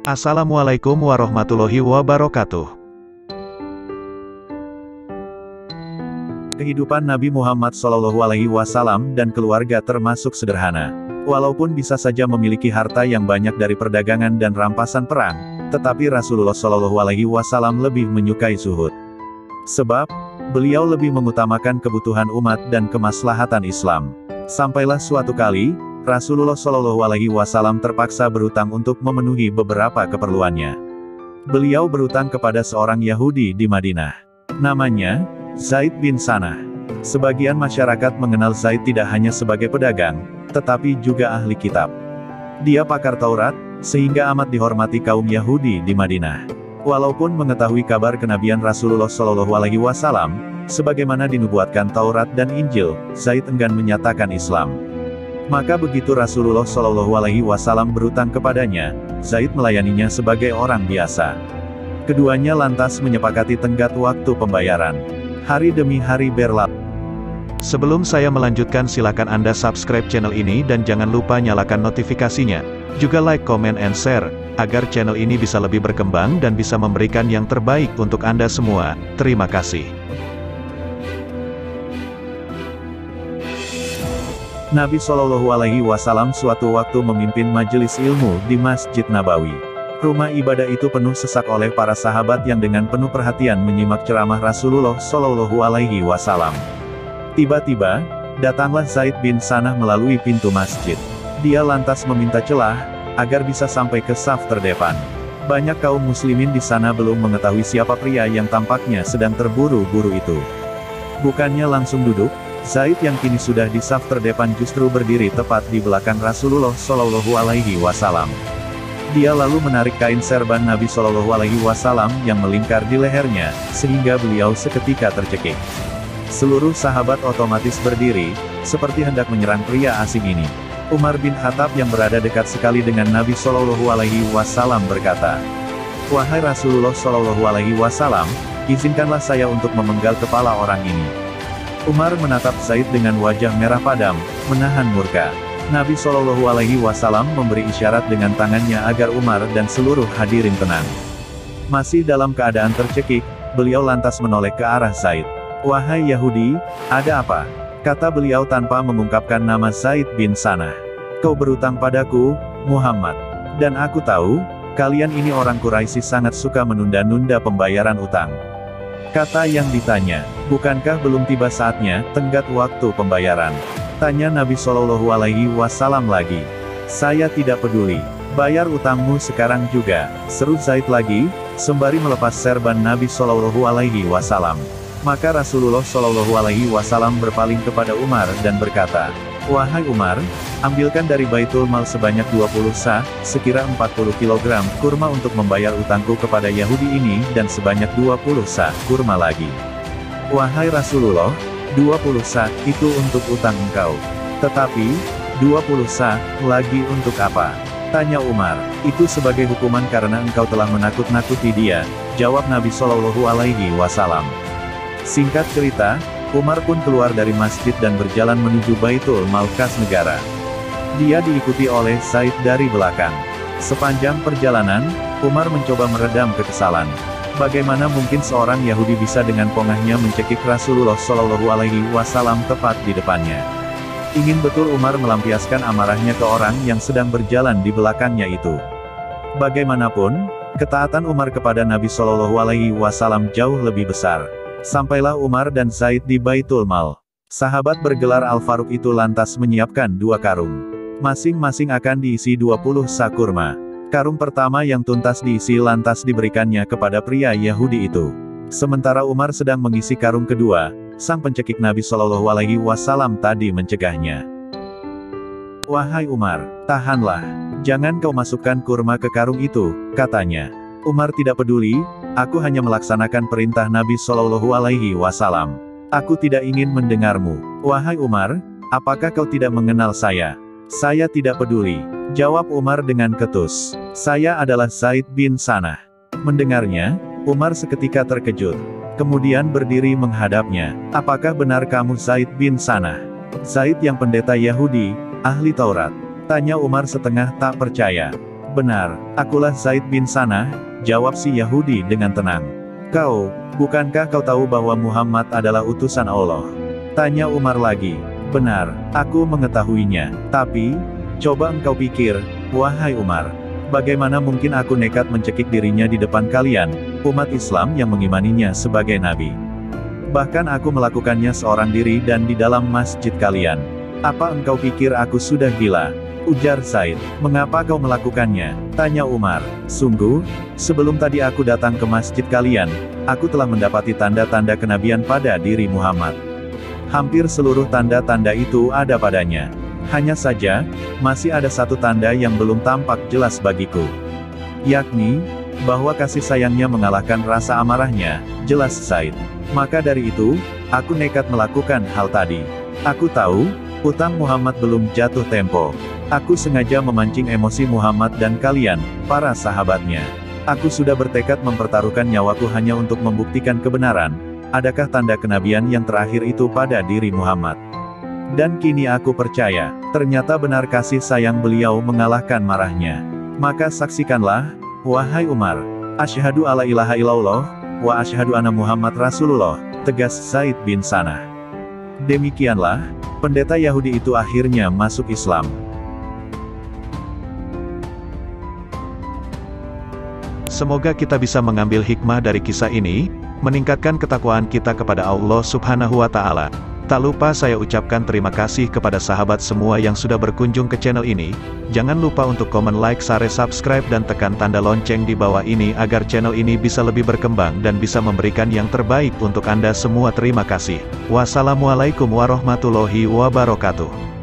Assalamualaikum warahmatullahi wabarakatuh. Kehidupan Nabi Muhammad SAW dan keluarga termasuk sederhana. Walaupun bisa saja memiliki harta yang banyak dari perdagangan dan rampasan perang, tetapi Rasulullah SAW lebih menyukai zuhud. Sebab, beliau lebih mengutamakan kebutuhan umat dan kemaslahatan Islam. Sampailah suatu kali, Rasulullah SAW terpaksa berutang untuk memenuhi beberapa keperluannya. Beliau berutang kepada seorang Yahudi di Madinah. Namanya, Zaid bin Sanah. Sebagian masyarakat mengenal Zaid tidak hanya sebagai pedagang, tetapi juga ahli kitab. Dia pakar Taurat, sehingga amat dihormati kaum Yahudi di Madinah. Walaupun mengetahui kabar kenabian Rasulullah SAW, sebagaimana dinubuatkan Taurat dan Injil, Zaid enggan menyatakan Islam. Maka begitu Rasulullah SAW berutang kepadanya, Zaid melayaninya sebagai orang biasa. Keduanya lantas menyepakati tenggat waktu pembayaran. Hari demi hari berlalu. Sebelum saya melanjutkan, silakan Anda subscribe channel ini dan jangan lupa nyalakan notifikasinya. Juga like, comment, and share, agar channel ini bisa lebih berkembang dan bisa memberikan yang terbaik untuk Anda semua. Terima kasih. Nabi SAW suatu waktu memimpin majelis ilmu di Masjid Nabawi. Rumah ibadah itu penuh sesak oleh para sahabat yang dengan penuh perhatian menyimak ceramah Rasulullah SAW. Tiba-tiba, datanglah Zaid bin Sanah melalui pintu masjid. Dia lantas meminta celah, agar bisa sampai ke saf terdepan. Banyak kaum muslimin di sana belum mengetahui siapa pria yang tampaknya sedang terburu-buru itu. Bukannya langsung duduk, Zaid yang kini sudah di saf terdepan justru berdiri tepat di belakang Rasulullah SAW. Dia lalu menarik kain serban Nabi SAW yang melingkar di lehernya, sehingga beliau seketika tercekik. Seluruh sahabat otomatis berdiri, seperti hendak menyerang pria asing ini. Umar bin Khattab yang berada dekat sekali dengan Nabi SAW berkata, "Wahai Rasulullah SAW, izinkanlah saya untuk memenggal kepala orang ini." Umar menatap Zaid dengan wajah merah padam, menahan murka. Nabi SAW memberi isyarat dengan tangannya agar Umar dan seluruh hadirin tenang. Masih dalam keadaan tercekik, beliau lantas menoleh ke arah Zaid. "Wahai Yahudi, ada apa?" kata beliau tanpa mengungkapkan nama Zaid bin Sanah. "Kau berutang padaku, Muhammad. Dan aku tahu, kalian ini orang Quraisy sangat suka menunda-nunda pembayaran utang." Kata yang ditanya, "Bukankah belum tiba saatnya, tenggat waktu pembayaran?" Tanya Nabi SAW lagi. "Saya tidak peduli. Bayar utangmu sekarang juga," seru Zaid lagi, sembari melepas serban Nabi SAW. Maka Rasulullah SAW berpaling kepada Umar dan berkata, "Wahai Umar, ambilkan dari Baitul Mal sebanyak 20 sa, sekira 40 kg, kurma untuk membayar utangku kepada Yahudi ini dan sebanyak 20 sa, kurma lagi." "Wahai Rasulullah, 20 sa, itu untuk utang engkau. Tetapi, 20 sa, lagi untuk apa?" tanya Umar. "Itu sebagai hukuman karena engkau telah menakut-nakuti dia," jawab Nabi SAW. Singkat cerita, Umar pun keluar dari masjid dan berjalan menuju Baitul Mal kas negara. Dia diikuti oleh Zaid dari belakang. Sepanjang perjalanan, Umar mencoba meredam kekesalan. Bagaimana mungkin seorang Yahudi bisa dengan pongahnya mencekik Rasulullah SAW tepat di depannya? Ingin betul Umar melampiaskan amarahnya ke orang yang sedang berjalan di belakangnya itu. Bagaimanapun, ketaatan Umar kepada Nabi SAW jauh lebih besar. Sampailah Umar dan Zaid di Baitul Mal. Sahabat bergelar Al-Faruq itu lantas menyiapkan 2 karung. Masing-masing akan diisi 20 sa kurma. Karung pertama yang tuntas diisi lantas diberikannya kepada pria Yahudi itu. Sementara Umar sedang mengisi karung kedua, sang pencekik Nabi SAW tadi mencegahnya. "Wahai Umar, tahanlah. Jangan kau masukkan kurma ke karung itu," katanya. Umar tidak peduli, "Aku hanya melaksanakan perintah Nabi SAW. Aku tidak ingin mendengarmu." "Wahai Umar, apakah kau tidak mengenal saya?" "Saya tidak peduli," jawab Umar dengan ketus. "Saya adalah Zaid bin Sanah." Mendengarnya, Umar seketika terkejut. Kemudian berdiri menghadapnya. "Apakah benar kamu Zaid bin Sanah?" "Zaid yang pendeta Yahudi, ahli Taurat," tanya Umar setengah tak percaya. Benar, akulah Zaid bin Sanah, jawab si Yahudi dengan tenang. Bukankah kau tahu bahwa Muhammad adalah utusan Allah? Tanya Umar lagi. Benar, aku mengetahuinya. Tapi, coba engkau pikir, wahai Umar. Bagaimana mungkin aku nekat mencekik dirinya di depan kalian, umat Islam yang mengimaninya sebagai nabi? Bahkan aku melakukannya seorang diri dan di dalam masjid kalian. Apa engkau pikir aku sudah gila? Ujar Zaid. Mengapa kau melakukannya? Tanya Umar. Sungguh, sebelum tadi aku datang ke masjid kalian, aku telah mendapati tanda-tanda kenabian pada diri Muhammad. Hampir seluruh tanda-tanda itu ada padanya. Hanya saja, masih ada satu tanda yang belum tampak jelas bagiku. Yakni, bahwa kasih sayangnya mengalahkan rasa amarahnya, jelas Zaid. Maka dari itu, aku nekat melakukan hal tadi. Aku tahu, utang Muhammad belum jatuh tempo. Aku sengaja memancing emosi Muhammad dan kalian, para sahabatnya. Aku sudah bertekad mempertaruhkan nyawaku hanya untuk membuktikan kebenaran. Adakah tanda kenabian yang terakhir itu pada diri Muhammad? Dan kini aku percaya, ternyata benar kasih sayang beliau mengalahkan marahnya. Maka saksikanlah, wahai Umar, asyhadu alla ilaha illallah, wa asyhadu anna Muhammad Rasulullah, tegas Zaid bin Sanah. Demikianlah, pendeta Yahudi itu akhirnya masuk Islam. Semoga kita bisa mengambil hikmah dari kisah ini, meningkatkan ketakwaan kita kepada Allah Subhanahu wa Ta'ala. Tak lupa saya ucapkan terima kasih kepada sahabat semua yang sudah berkunjung ke channel ini. Jangan lupa untuk komen, like, share, subscribe dan tekan tanda lonceng di bawah ini agar channel ini bisa lebih berkembang dan bisa memberikan yang terbaik untuk Anda semua. Terima kasih. Wassalamualaikum warahmatullahi wabarakatuh.